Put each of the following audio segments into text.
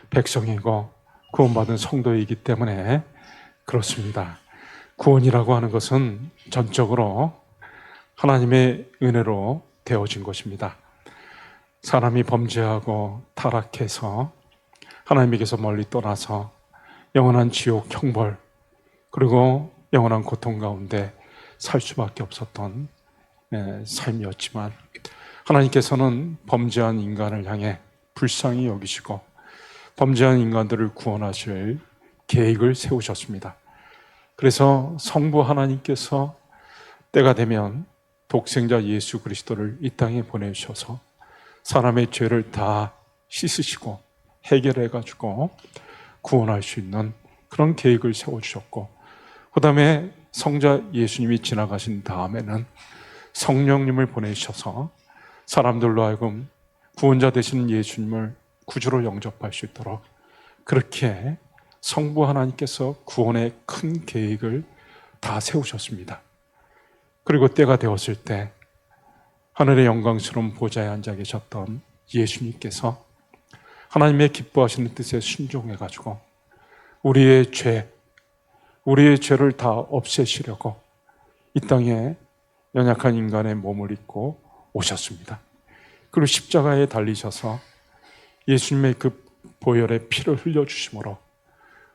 백성이고 구원받은 성도이기 때문에 그렇습니다. 구원이라고 하는 것은 전적으로 하나님의 은혜로 되어진 것입니다. 사람이 범죄하고 타락해서 하나님에게서 멀리 떠나서 영원한 지옥 형벌 그리고 영원한 고통 가운데 살 수밖에 없었던 삶이었지만 하나님께서는 범죄한 인간을 향해 불쌍히 여기시고 범죄한 인간들을 구원하실 계획을 세우셨습니다. 그래서 성부 하나님께서 때가 되면 독생자 예수 그리스도를 이 땅에 보내주셔서 사람의 죄를 다 씻으시고 해결해가지고 구원할 수 있는 그런 계획을 세워주셨고, 그 다음에 성자 예수님이 지나가신 다음에는 성령님을 보내주셔서 사람들로 하여금 구원자 되시는 예수님을 구주로 영접할 수 있도록 그렇게 성부 하나님께서 구원의 큰 계획을 다 세우셨습니다. 그리고 때가 되었을 때 하늘의 영광스러운 보좌에 앉아 계셨던 예수님께서 하나님의 기뻐하시는 뜻에 순종해가지고 우리의 죄를 다 없애시려고 이 땅에 연약한 인간의 몸을 입고 오셨습니다. 그리고 십자가에 달리셔서 예수님의 그 보혈의 피를 흘려주심으로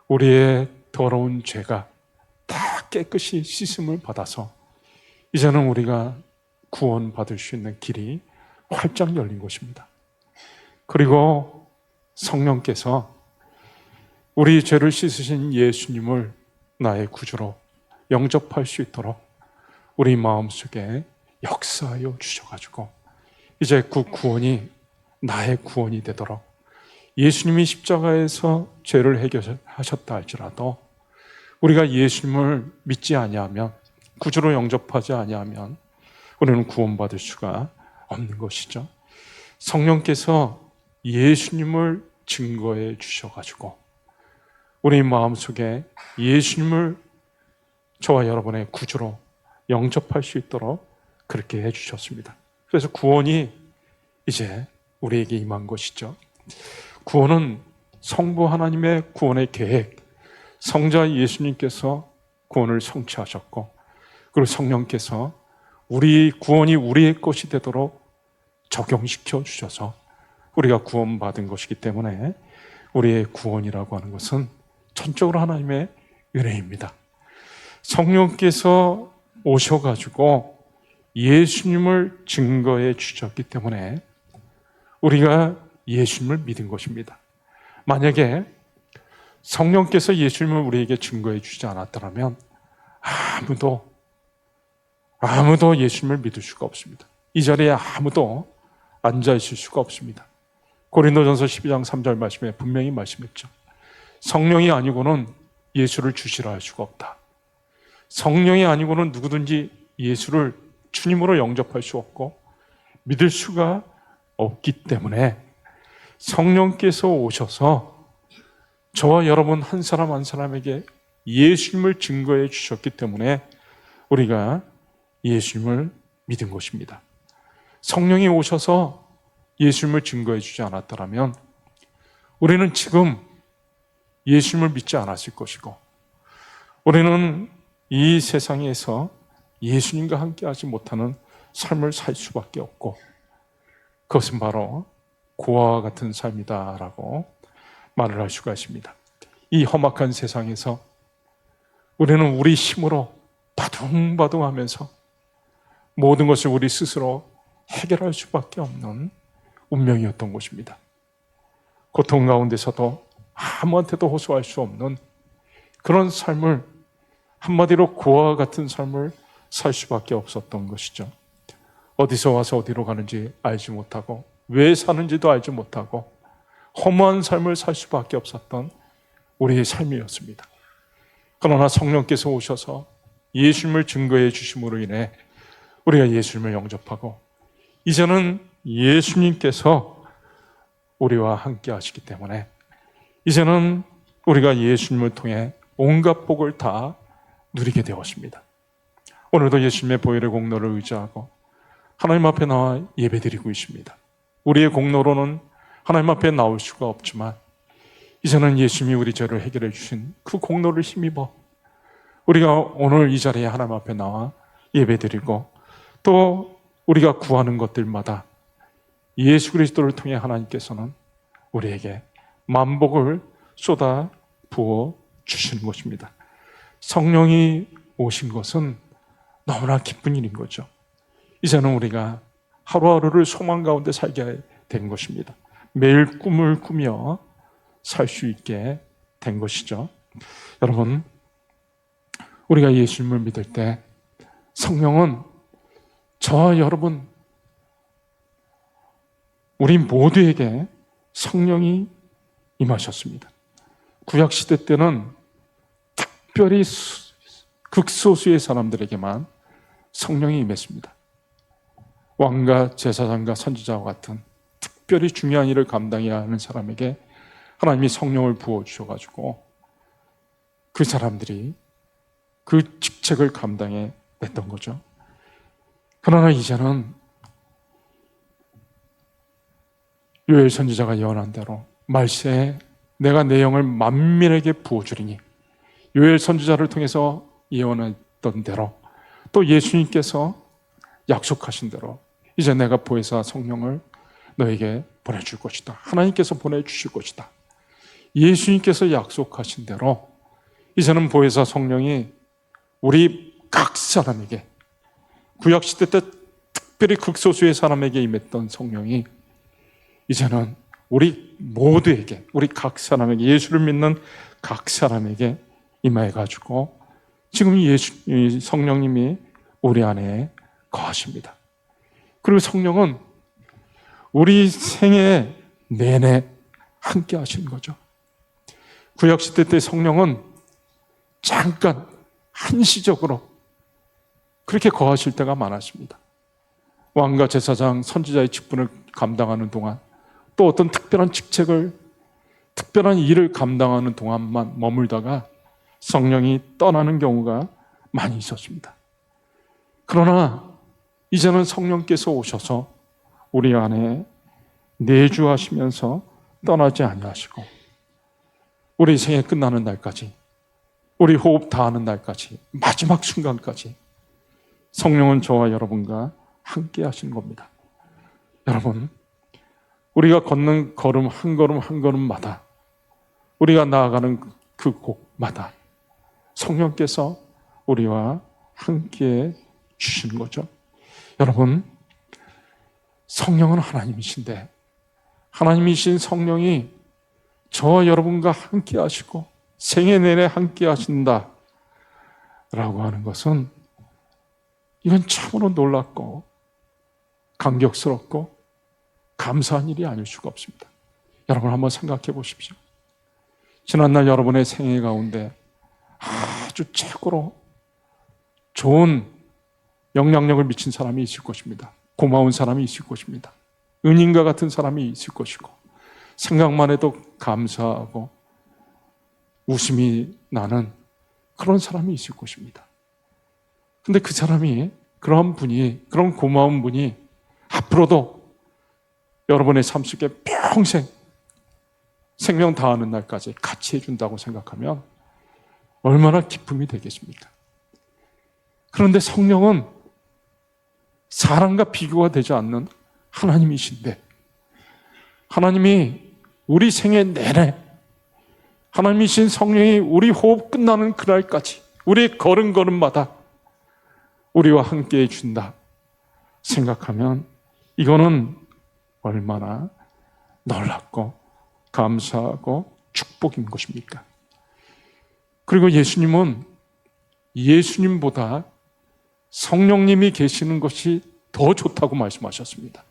우리의 더러운 죄가 다 깨끗이 씻음을 받아서 이제는 우리가 구원받을 수 있는 길이 활짝 열린 것입니다. 그리고 성령께서 우리 죄를 씻으신 예수님을 나의 구주로 영접할 수 있도록 우리 마음속에 역사하여 주셔가지고 이제 그 구원이 나의 구원이 되도록 예수님이 십자가에서 죄를 해결하셨다 할지라도 우리가 예수님을 믿지 아니하면 구주로 영접하지 아니하면 우리는 구원받을 수가 없는 것이죠. 성령께서 예수님을 증거해 주셔가지고 우리 마음속에 예수님을 저와 여러분의 구주로 영접할 수 있도록 그렇게 해주셨습니다. 그래서 구원이 이제 우리에게 임한 것이죠. 구원은 성부 하나님의 구원의 계획, 성자 예수님께서 구원을 성취하셨고 그리고 성령께서 우리 구원이 우리의 것이 되도록 적용시켜 주셔서 우리가 구원받은 것이기 때문에 우리의 구원이라고 하는 것은 전적으로 하나님의 은혜입니다. 성령께서 오셔가지고 예수님을 증거해 주셨기 때문에 우리가 예수님을 믿은 것입니다. 만약에 성령께서 예수님을 우리에게 증거해 주지 않았더라면 아무도 예수님을 믿을 수가 없습니다. 이 자리에 아무도 앉아있을 수가 없습니다. 고린도전서 12장 3절 말씀에 분명히 말씀했죠. 성령이 아니고는 예수를 주시라 할 수가 없다. 성령이 아니고는 누구든지 예수를 주님으로 영접할 수 없고 믿을 수가 없기 때문에 성령께서 오셔서 저와 여러분 한 사람 한 사람에게 예수님을 증거해 주셨기 때문에 우리가 예수님을 믿은 것입니다. 성령이 오셔서 예수님을 증거해 주지 않았더라면 우리는 지금 예수님을 믿지 않았을 것이고 우리는 이 세상에서 예수님과 함께 하지 못하는 삶을 살 수밖에 없고 그것은 바로 고아와 같은 삶이다라고 말을 할 수가 있습니다. 이 험악한 세상에서 우리는 우리 힘으로 바둥바둥하면서 모든 것을 우리 스스로 해결할 수밖에 없는 운명이었던 것입니다. 고통 가운데서도 아무한테도 호소할 수 없는 그런 삶을 한마디로 고아와 같은 삶을 살 수밖에 없었던 것이죠. 어디서 와서 어디로 가는지 알지 못하고 왜 사는지도 알지 못하고 허무한 삶을 살 수밖에 없었던 우리의 삶이었습니다. 그러나 성령께서 오셔서 예수님을 증거해 주심으로 인해 우리가 예수님을 영접하고 이제는 예수님께서 우리와 함께 하시기 때문에 이제는 우리가 예수님을 통해 온갖 복을 다 누리게 되었습니다. 오늘도 예수님의 보혈의 공로를 의지하고 하나님 앞에 나와 예배드리고 있습니다. 우리의 공로로는 하나님 앞에 나올 수가 없지만 이제는 예수님이 우리 죄를 해결해 주신 그 공로를 힘입어 우리가 오늘 이 자리에 하나님 앞에 나와 예배드리고 또 우리가 구하는 것들마다 예수 그리스도를 통해 하나님께서는 우리에게 만복을 쏟아 부어 주시는 것입니다. 성령이 오신 것은 너무나 기쁜 일인 거죠. 이제는 우리가 하루하루를 소망 가운데 살게 된 것입니다. 매일 꿈을 꾸며 살 수 있게 된 것이죠. 여러분, 우리가 예수님을 믿을 때 성령은 저와 여러분 우리 모두에게 성령이 임하셨습니다. 구약시대 때는 특별히 극소수의 사람들에게만 성령이 임했습니다. 왕과 제사장과 선지자와 같은 특별히 중요한 일을 감당해야 하는 사람에게 하나님이 성령을 부어주셔가지고 그 사람들이 그 직책을 감당해 냈던 거죠. 그러나 이제는 요엘 선지자가 예언한 대로 말세에 내가 내 영을 만민에게 부어주리니, 요엘 선지자를 통해서 예언했던 대로 또 예수님께서 약속하신 대로 이제 내가 보혜사 성령을 너에게 보내줄 것이다. 하나님께서 보내주실 것이다. 예수님께서 약속하신 대로 이제는 보혜사 성령이 우리 각 사람에게, 구약시대 때 특별히 극소수의 사람에게 임했던 성령이 이제는 우리 모두에게, 우리 각 사람에게, 예수를 믿는 각 사람에게 임해가지고 지금 성령님이 우리 안에 거하십니다. 그리고 성령은 우리 생애 내내 함께 하시는 거죠. 구약시대 때 성령은 잠깐 한시적으로 그렇게 거하실 때가 많았습니다. 왕과 제사장, 선지자의 직분을 감당하는 동안, 또 어떤 특별한 직책을, 특별한 일을 감당하는 동안만 머물다가 성령이 떠나는 경우가 많이 있었습니다. 그러나 이제는 성령께서 오셔서 우리 안에 내주하시면서 떠나지 아니하시고 우리 생애 끝나는 날까지, 우리 호흡 다하는 날까지, 마지막 순간까지 성령은 저와 여러분과 함께 하시는 겁니다. 여러분, 우리가 걷는 걸음 한 걸음 한 걸음마다, 우리가 나아가는 그 곳마다 성령께서 우리와 함께 주시는 거죠. 여러분, 성령은 하나님이신데 하나님이신 성령이 저와 여러분과 함께 하시고 생애 내내 함께 하신다 라고 하는 것은, 이건 참으로 놀랍고 감격스럽고 감사한 일이 아닐 수가 없습니다. 여러분 한번 생각해 보십시오. 지난날 여러분의 생애 가운데 아주 최고로 좋은 영향력을 미친 사람이 있을 것입니다. 고마운 사람이 있을 것입니다. 은인과 같은 사람이 있을 것이고, 생각만 해도 감사하고 웃음이 나는 그런 사람이 있을 것입니다. 근데 그 사람이, 그런 분이, 그런 고마운 분이 앞으로도 여러분의 삶 속에 평생 생명 다하는 날까지 같이 해준다고 생각하면 얼마나 기쁨이 되겠습니까? 그런데 성령은 사람과 비교가 되지 않는 하나님이신데, 하나님이 우리 생애 내내, 하나님이신 성령이 우리 호흡 끝나는 그날까지, 우리 걸음걸음마다 우리와 함께 해준다 생각하면 이거는 얼마나 놀랍고 감사하고 축복인 것입니까? 그리고 예수님은 예수님보다 성령님이 계시는 것이 더 좋다고 말씀하셨습니다.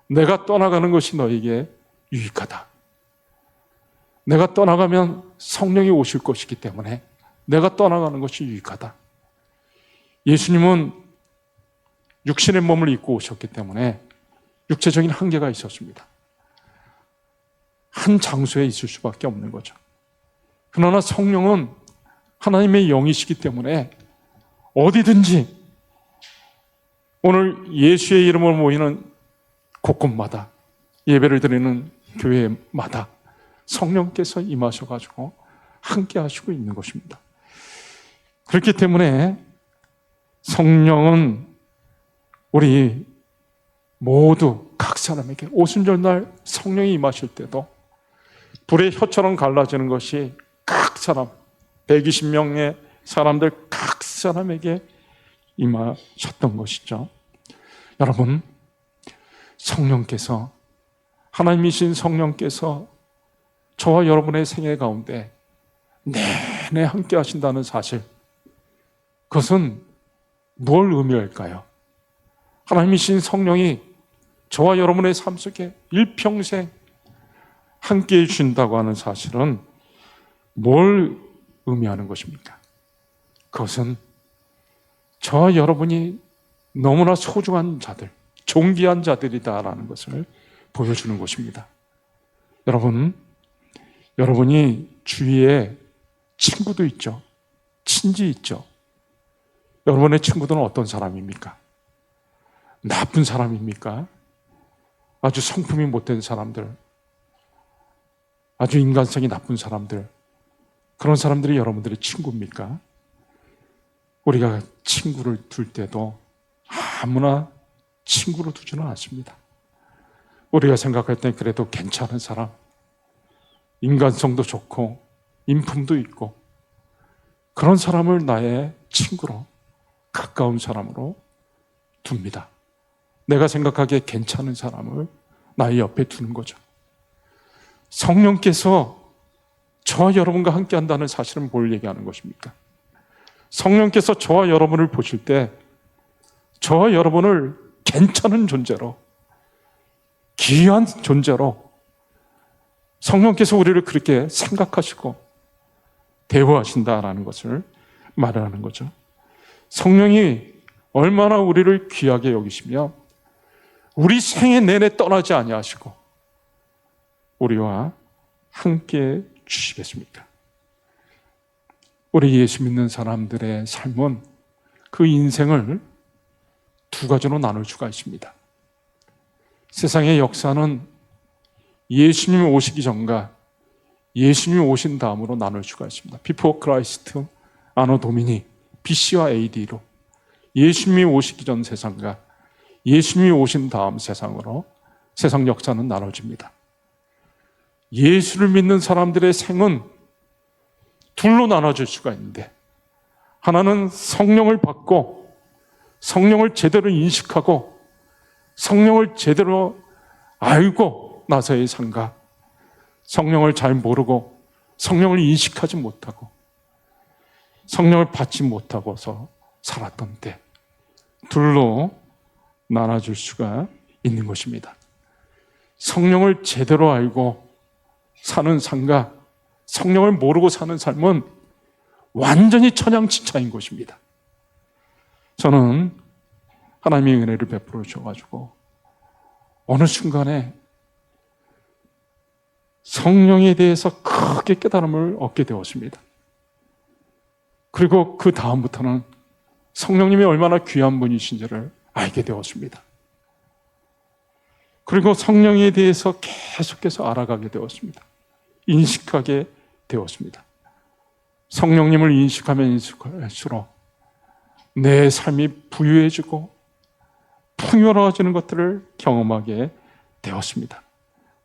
내가 떠나가는 것이 너에게 유익하다. 내가 떠나가면 성령이 오실 것이기 때문에 내가 떠나가는 것이 유익하다. 예수님은 육신의 몸을 입고 오셨기 때문에 육체적인 한계가 있었습니다. 한 장소에 있을 수밖에 없는 거죠. 그러나 성령은 하나님의 영이시기 때문에 어디든지, 오늘 예수의 이름으로 모이는 곳곳마다 예배를 드리는 교회마다 성령께서 임하셔가지고 함께 하시고 있는 것입니다. 그렇기 때문에 성령은 우리 모두 각 사람에게 오순절날 성령이 임하실 때도 불의 혀처럼 갈라지는 것이 각 사람 120명의 사람들 각 사람에게 임하셨던 것이죠. 여러분, 성령께서 하나님이신 성령께서 저와 여러분의 생애 가운데 내내 함께 하신다는 사실, 그것은 뭘 의미할까요? 하나님이신 성령이 저와 여러분의 삶 속에 일평생 함께 해주신다고 하는 사실은 뭘 의미하는 것입니까? 그것은 저와 여러분이 너무나 소중한 자들, 존귀한 자들이다라는 것을 보여주는 것입니다. 여러분이 주위에 친구도 있죠. 친지 있죠. 여러분의 친구들은 어떤 사람입니까? 나쁜 사람입니까? 아주 성품이 못된 사람들, 아주 인간성이 나쁜 사람들, 그런 사람들이 여러분들의 친구입니까? 우리가 친구를 둘 때도 아무나 친구로 두지는 않습니다. 우리가 생각할 땐 그래도 괜찮은 사람, 인간성도 좋고 인품도 있고 그런 사람을 나의 친구로, 가까운 사람으로 둡니다. 내가 생각하기에 괜찮은 사람을 나의 옆에 두는 거죠. 성령께서 저와 여러분과 함께 한다는 사실은 뭘 얘기하는 것입니까? 성령께서 저와 여러분을 보실 때 저와 여러분을 괜찮은 존재로, 귀한 존재로 성령께서 우리를 그렇게 생각하시고 대우하신다라는 것을 말하는 거죠. 성령이 얼마나 우리를 귀하게 여기시며 우리 생애 내내 떠나지 아니하시고 우리와 함께 주시겠습니까? 우리 예수 믿는 사람들의 삶은 그 인생을 두 가지로 나눌 수가 있습니다. 세상의 역사는 예수님이 오시기 전과 예수님이 오신 다음으로 나눌 수가 있습니다. Before Christ, Anno Domini, BC와 AD로 예수님이 오시기 전 세상과 예수님이 오신 다음 세상으로 세상 역사는 나눠집니다. 예수를 믿는 사람들의 생은 둘로 나눠질 수가 있는데, 하나는 성령을 받고 성령을 제대로 인식하고 성령을 제대로 알고 나서의 삶과, 성령을 잘 모르고 성령을 인식하지 못하고 성령을 받지 못하고서 살았던 때 둘로 나눠줄 수가 있는 것입니다. 성령을 제대로 알고 사는 삶과 성령을 모르고 사는 삶은 완전히 천양지차인 것입니다. 저는 하나님의 은혜를 베풀어 주셔가지고 어느 순간에 성령에 대해서 크게 깨달음을 얻게 되었습니다. 그리고 그 다음부터는 성령님이 얼마나 귀한 분이신지를 알게 되었습니다. 그리고 성령에 대해서 계속해서 알아가게 되었습니다. 인식하게 되었습니다. 성령님을 인식하면 인식할수록 내 삶이 부유해지고 풍요로워지는 것들을 경험하게 되었습니다.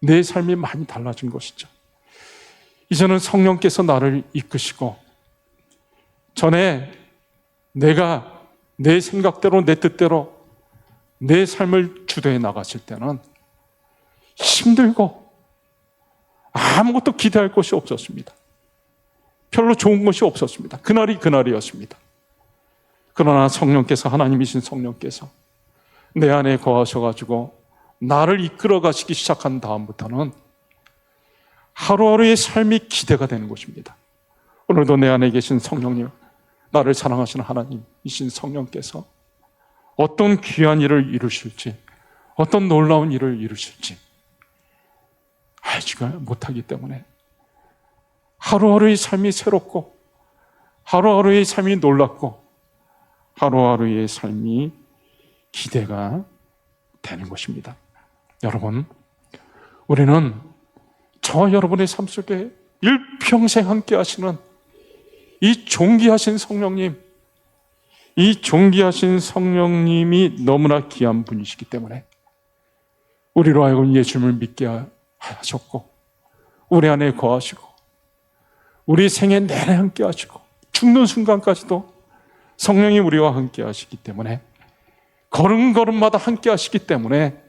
내 삶이 많이 달라진 것이죠. 이제는 성령께서 나를 이끄시고, 전에 내가 내 생각대로 내 뜻대로 내 삶을 주도해 나갔을 때는 힘들고 아무것도 기대할 것이 없었습니다. 별로 좋은 것이 없었습니다. 그날이 그날이었습니다. 그러나 성령께서, 하나님이신 성령께서 내 안에 거하셔가지고 나를 이끌어 가시기 시작한 다음부터는 하루하루의 삶이 기대가 되는 것입니다. 오늘도 내 안에 계신 성령님, 나를 사랑하시는 하나님이신 성령께서 어떤 귀한 일을 이루실지, 어떤 놀라운 일을 이루실지 알지가 못하기 때문에 하루하루의 삶이 새롭고 하루하루의 삶이 놀랍고 하루하루의 삶이 기대가 되는 것입니다. 여러분, 우리는 저와 여러분의 삶 속에 일평생 함께 하시는 이 존귀하신 성령님, 이 존귀하신 성령님이 너무나 귀한 분이시기 때문에 우리로 하여금 예수님을 믿게 하셨고, 우리 안에 거하시고, 우리 생애 내내 함께 하시고, 죽는 순간까지도 성령이 우리와 함께 하시기 때문에, 걸음걸음마다 함께 하시기 때문에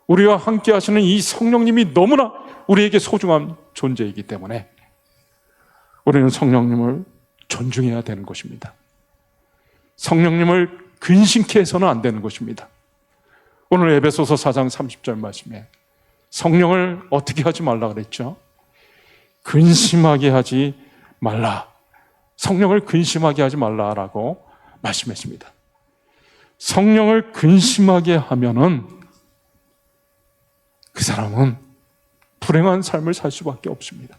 우리와 함께 하시는 이 성령님이 너무나 우리에게 소중한 존재이기 때문에 우리는 성령님을 존중해야 되는 것입니다. 성령님을 근심케 해서는 안 되는 것입니다. 오늘 에베소서 4장 30절 말씀에 성령을 어떻게 하지 말라 그랬죠? 근심하게 하지 말라. 성령을 근심하게 하지 말라라고 말씀했습니다. 성령을 근심하게 하면은 그 사람은 불행한 삶을 살 수밖에 없습니다.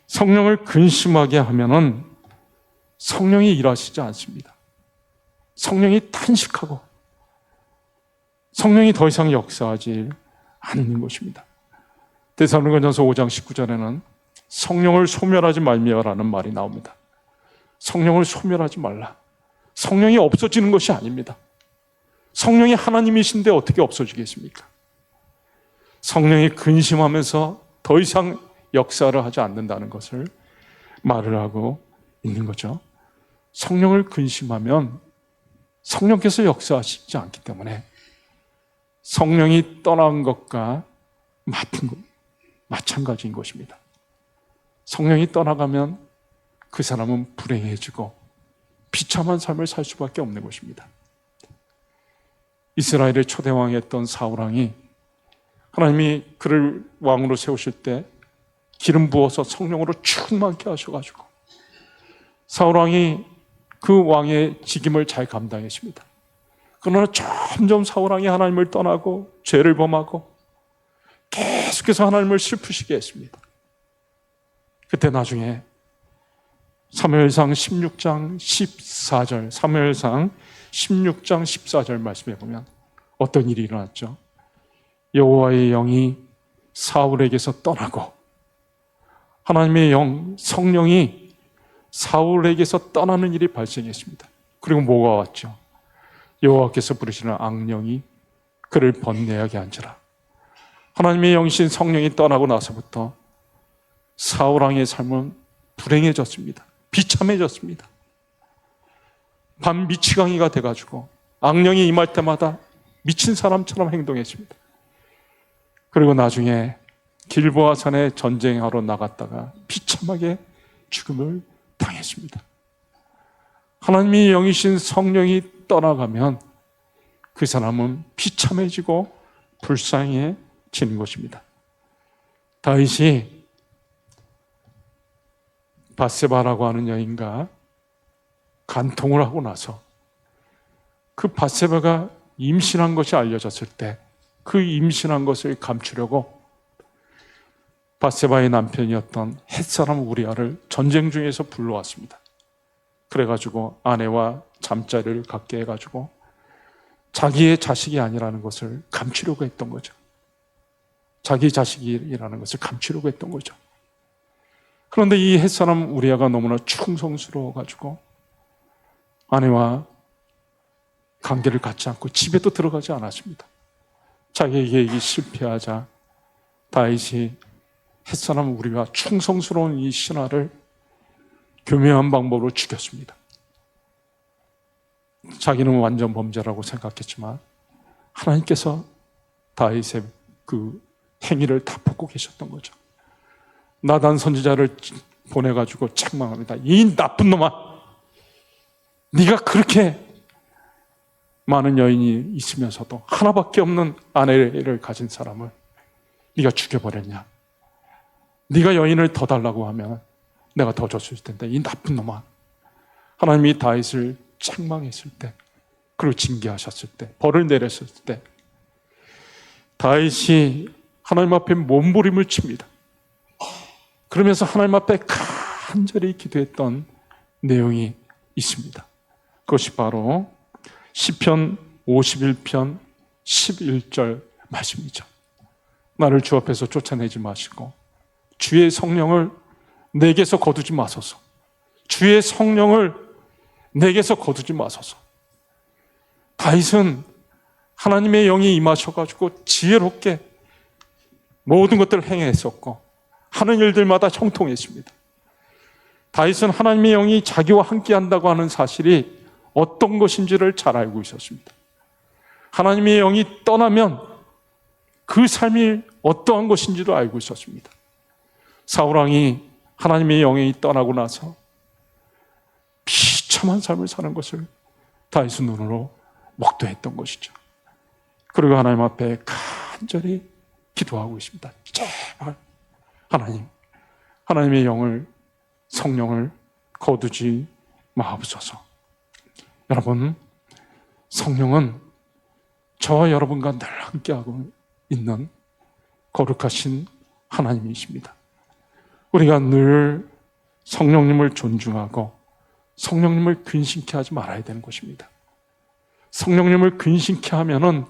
성령을 근심하게 하면은 성령이 일하시지 않습니다. 성령이 탄식하고 성령이 더 이상 역사하지 않는 것입니다. 데살로니가전서 5장 19절에는 성령을 소멸하지 말며라는 말이 나옵니다. 성령을 소멸하지 말라. 성령이 없어지는 것이 아닙니다. 성령이 하나님이신데 어떻게 없어지겠습니까? 성령이 근심하면서 더 이상 역사를 하지 않는다는 것을 말을 하고 있는 거죠. 성령을 근심하면 성령께서 역사하시지 않기 때문에 성령이 떠난 것과 마찬가지인 것입니다. 성령이 떠나가면 그 사람은 불행해지고 비참한 삶을 살 수밖에 없는 것입니다. 이스라엘의 초대 왕이었던 사울왕이 하나님이 그를 왕으로 세우실 때 기름 부어서 성령으로 충만케 하셔가지고 사울왕이 그 왕의 직임을 잘 감당했습니다. 그러나 점점 사울왕이 하나님을 떠나고 죄를 범하고 계속해서 하나님을 슬프시게 했습니다. 그때 나중에 사무엘상 16장 14절, 사무엘상 16장 14절 말씀해 보면 어떤 일이 일어났죠? 여호와의 영이 사울에게서 떠나고 하나님의 영, 성령이 사울에게서 떠나는 일이 발생했습니다. 그리고 뭐가 왔죠? 여호와께서 부르시는 악령이 그를 번뇌하게 한지라. 하나님의 영이신 성령이 떠나고 나서부터 사울왕의 삶은 불행해졌습니다. 비참해졌습니다. 밤 미치광이가 돼가지고 악령이 임할 때마다 미친 사람처럼 행동했습니다. 그리고 나중에 길보아 산에 전쟁하러 나갔다가 비참하게 죽음을 당했습니다. 하나님의 영이신 성령이 떠나가면 그 사람은 비참해지고 불쌍해지는 것입니다. 다윗이 밧세바라고 하는 여인과 간통을 하고 나서 그 밧세바가 임신한 것이 알려졌을 때 그 임신한 것을 감추려고 밧세바의 남편이었던 햇사람 우리아를 전쟁 중에서 불러왔습니다. 그래가지고 아내와 잠자리를 갖게 해가지고 자기의 자식이 아니라는 것을 감추려고 했던 거죠. 자기 자식이라는 것을 감추려고 했던 거죠. 그런데 이 햇사람 우리아가 너무나 충성스러워가지고 아내와 관계를 갖지 않고 집에도 들어가지 않았습니다. 자기의 계획이 실패하자 다윗이 햇사람 우리가 충성스러운 이 신하를 교묘한 방법으로 죽였습니다. 자기는 완전 범죄라고 생각했지만 하나님께서 다윗의 그 행위를 다 보고 계셨던 거죠. 나단 선지자를 보내가지고 책망합니다. 이 나쁜 놈아, 네가 그렇게 많은 여인이 있으면서도 하나밖에 없는 아내를 가진 사람을 네가 죽여버렸냐? 네가 여인을 더 달라고 하면 내가 더 줬을 텐데 이 나쁜 놈아. 하나님이 다윗을 책망했을 때, 그리고 징계하셨을 때, 벌을 내렸을 때 다윗이 하나님 앞에 몸부림을 칩니다. 그러면서 하나님 앞에 간절히 기도했던 내용이 있습니다. 그것이 바로 시편 51편 11절 말씀이죠. 나를 주 앞에서 쫓아내지 마시고 주의 성령을 내게서 거두지 마소서. 주의 성령을 내게서 거두지 마소서. 다윗은 하나님의 영이 임하셔가지고 지혜롭게 모든 것들을 행했었고 하는 일들마다 형통했습니다. 다윗은 하나님의 영이 자기와 함께한다고 하는 사실이 어떤 것인지를 잘 알고 있었습니다. 하나님의 영이 떠나면 그 삶이 어떠한 것인지도 알고 있었습니다. 사울왕이 하나님의 영이 떠나고 나서 비참한 삶을 사는 것을 다윗은 눈으로 목도했던 것이죠. 그리고 하나님 앞에 간절히 기도하고 있습니다. 제발 하나님의 영을, 성령을 거두지 마옵소서. 여러분, 성령은 저와 여러분과 늘 함께하고 있는 거룩하신 하나님이십니다. 우리가 늘 성령님을 존중하고 성령님을 근심케 하지 말아야 되는 것입니다. 성령님을 근심케 하면은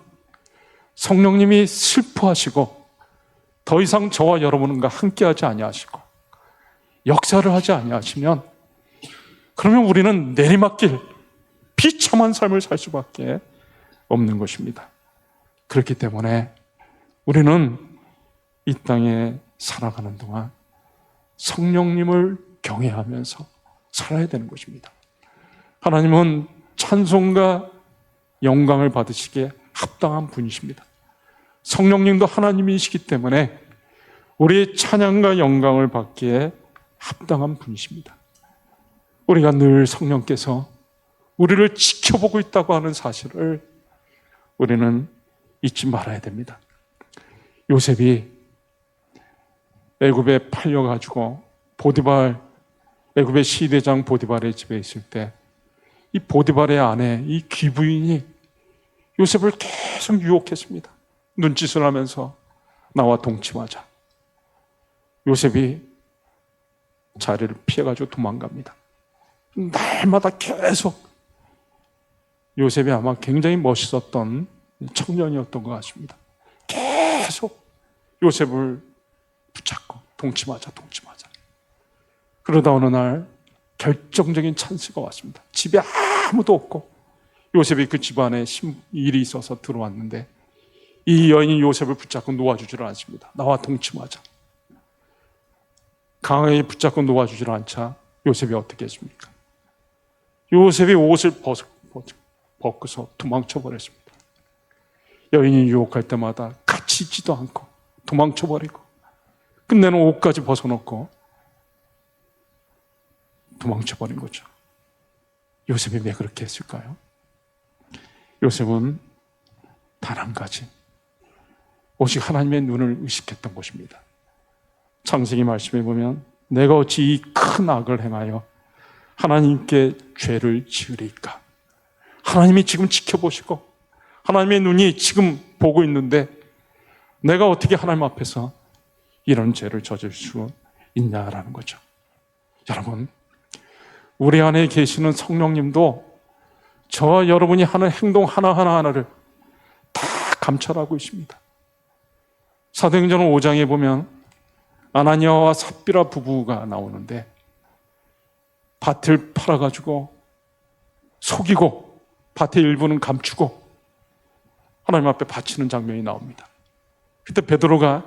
성령님이 슬퍼하시고 더 이상 저와 여러분과 함께하지 아니하시고 역사를 하지 아니하시면 그러면 우리는 내리막길 비참한 삶을 살 수밖에 없는 것입니다. 그렇기 때문에 우리는 이 땅에 살아가는 동안 성령님을 경외하면서 살아야 되는 것입니다. 하나님은 찬송과 영광을 받으시기에 합당한 분이십니다. 성령님도 하나님이시기 때문에 우리의 찬양과 영광을 받기에 합당한 분이십니다. 우리가 늘 성령께서 우리를 지켜보고 있다고 하는 사실을 우리는 잊지 말아야 됩니다. 요셉이 애굽에 팔려가지고 애굽의 시대장 보디발의 집에 있을 때 이 보디발의 아내, 이 귀부인이 요셉을 계속 유혹했습니다. 눈짓을 하면서 나와 동침하자. 요셉이 자리를 피해가지고 도망갑니다. 날마다 계속 요셉이 아마 굉장히 멋있었던 청년이었던 것 같습니다. 계속 요셉을 붙잡고 동침하자. 그러다 어느 날 결정적인 찬스가 왔습니다. 집에 아무도 없고 요셉이 그 집안에 일이 있어서 들어왔는데 이 여인이 요셉을 붙잡고 놓아주지를 않습니다. 나와 동침하자. 강하게 붙잡고 놓아주지를 않자 요셉이 어떻게 했습니까? 요셉이 옷을 벗고서 도망쳐버렸습니다. 여인이 유혹할 때마다 같이 있지도 않고 도망쳐버리고 끝내는 옷까지 벗어놓고 도망쳐버린 거죠. 요셉이 왜 그렇게 했을까요? 요셉은 단 한 가지, 오직 하나님의 눈을 의식했던 것입니다. 창세기 말씀에 보면 내가 어찌 이 큰 악을 행하여 하나님께 죄를 지으리까? 하나님이 지금 지켜보시고 하나님의 눈이 지금 보고 있는데 내가 어떻게 하나님 앞에서 이런 죄를 저질 수 있냐라는 거죠. 여러분, 우리 안에 계시는 성령님도 저와 여러분이 하는 행동 하나하나를 다 감찰하고 있습니다. 사도행전 5장에 보면 아나니아와 삽비라 부부가 나오는데 밭을 팔아가지고 속이고 밭의 일부는 감추고 하나님 앞에 바치는 장면이 나옵니다. 그때 베드로가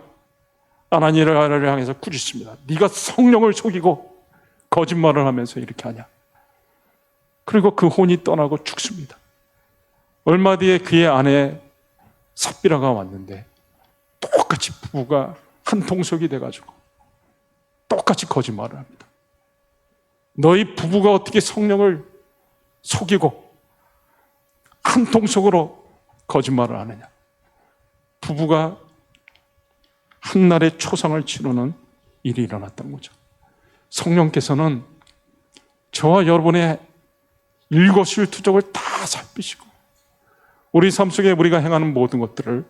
아나니아를 향해서 꾸짖습니다. 네가 성령을 속이고 거짓말을 하면서 이렇게 하냐. 그리고 그 혼이 떠나고 죽습니다. 얼마 뒤에 그의 아내 삽비라가 왔는데 똑같이 부부가 한 통속이 돼가지고 똑같이 거짓말을 합니다. 너희 부부가 어떻게 성령을 속이고 한 통속으로 거짓말을 하느냐. 부부가 한날의 초상을 치르는 일이 일어났던 거죠. 성령께서는 저와 여러분의 일거수일투족을 다 살피시고 우리 삶 속에 우리가 행하는 모든 것들을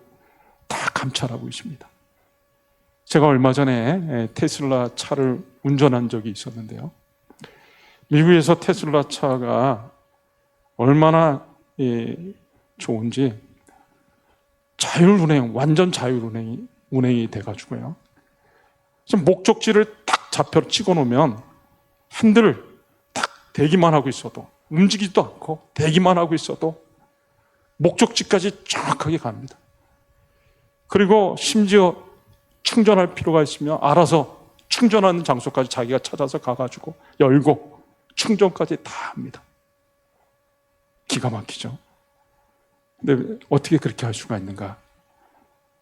다 감찰하고 있습니다. 제가 얼마 전에 테슬라 차를 운전한 적이 있었는데요. 미국에서 테슬라 차가 얼마나 좋은지 자율운행, 완전 자율운행이 운행이 돼가지고요. 지금 목적지를 딱 좌표로 찍어 놓으면 핸들을 딱 대기만 하고 있어도, 움직이지도 않고 대기만 하고 있어도 목적지까지 정확하게 갑니다. 그리고 심지어 충전할 필요가 있으면 알아서 충전하는 장소까지 자기가 찾아서 가가지고 열고 충전까지 다 합니다. 기가 막히죠. 근데 어떻게 그렇게 할 수가 있는가?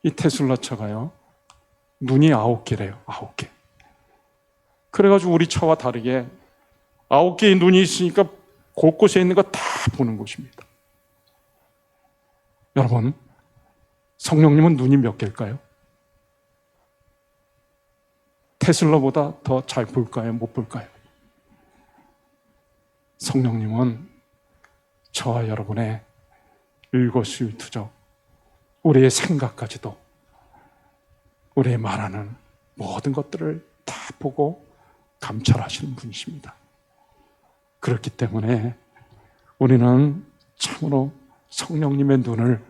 이 테슬라 차가요, 눈이 9개래요. 9개. 그래가지고 우리 차와 다르게 9개의 눈이 있으니까 곳곳에 있는 거 다 보는 것입니다. 여러분, 성령님은 눈이 몇 개일까요? 테슬라보다 더 잘 볼까요? 못 볼까요? 성령님은 저와 여러분의 일거수일투족, 우리의 생각까지도, 우리의 말하는 모든 것들을 다 보고 감찰하시는 분이십니다. 그렇기 때문에 우리는 참으로 성령님의 눈을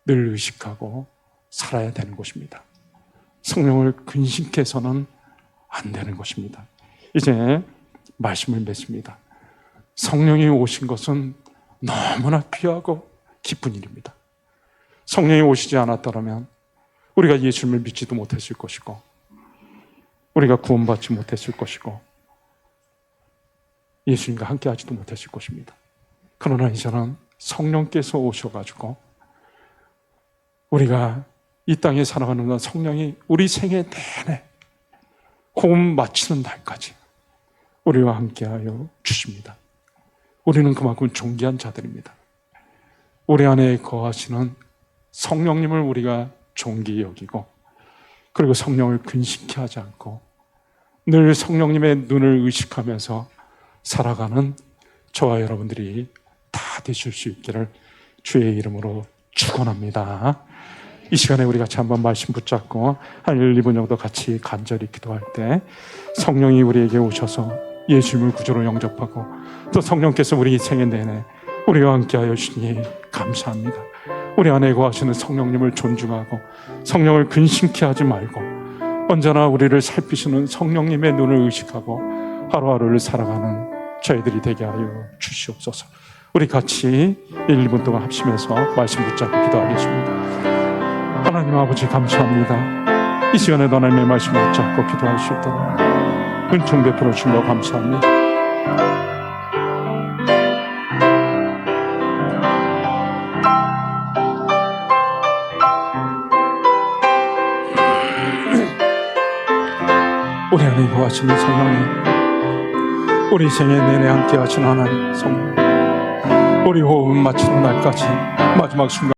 늘 의식하고 살아야 되는 것입니다. 성령을 근심해서는 안 되는 것입니다. 이제 말씀을 맺습니다. 성령이 오신 것은 너무나 귀하고 기쁜 일입니다. 성령이 오시지 않았더라면 우리가 예수님을 믿지도 못했을 것이고, 우리가 구원받지 못했을 것이고, 예수님과 함께 하지도 못했을 것입니다. 그러나 이제는 성령께서 오셔가지고 우리가 이 땅에 살아가는 동안 성령이 우리 생애 내내 호흡 마치는 날까지 우리와 함께하여 주십니다. 우리는 그만큼 존귀한 자들입니다. 우리 안에 거하시는 성령님을 우리가 존귀히 여기고, 그리고 성령을 근심케 하지 않고 늘 성령님의 눈을 의식하면서 살아가는 저와 여러분들이 다 되실 수 있기를 주의 이름으로 축원합니다. 이 시간에 우리 같이 한번 말씀 붙잡고 한 1, 2분 정도 같이 간절히 기도할 때 성령이 우리에게 오셔서 예수님을 구주로 영접하고, 또 성령께서 우리 생애 내내 우리와 함께하여 주시니 감사합니다. 우리 안에 거하시는 성령님을 존중하고 성령을 근심케 하지 말고 언제나 우리를 살피시는 성령님의 눈을 의식하고 하루하루를 살아가는 저희들이 되게 하여 주시옵소서. 우리 같이 1, 2분 동안 합심해서 말씀 붙잡고 기도하겠습니다. 하나님 아버지 감사합니다. 이 시간에도 하나님의 말씀을 붙잡고 기도할 수 있도록 은총 베풀어 주신 거 감사합니다. 우리 안에 거하시는 성령님, 우리 생애 내내 함께 하시는 하나님 성령, 우리 호흡 마치는 날까지 마지막 순간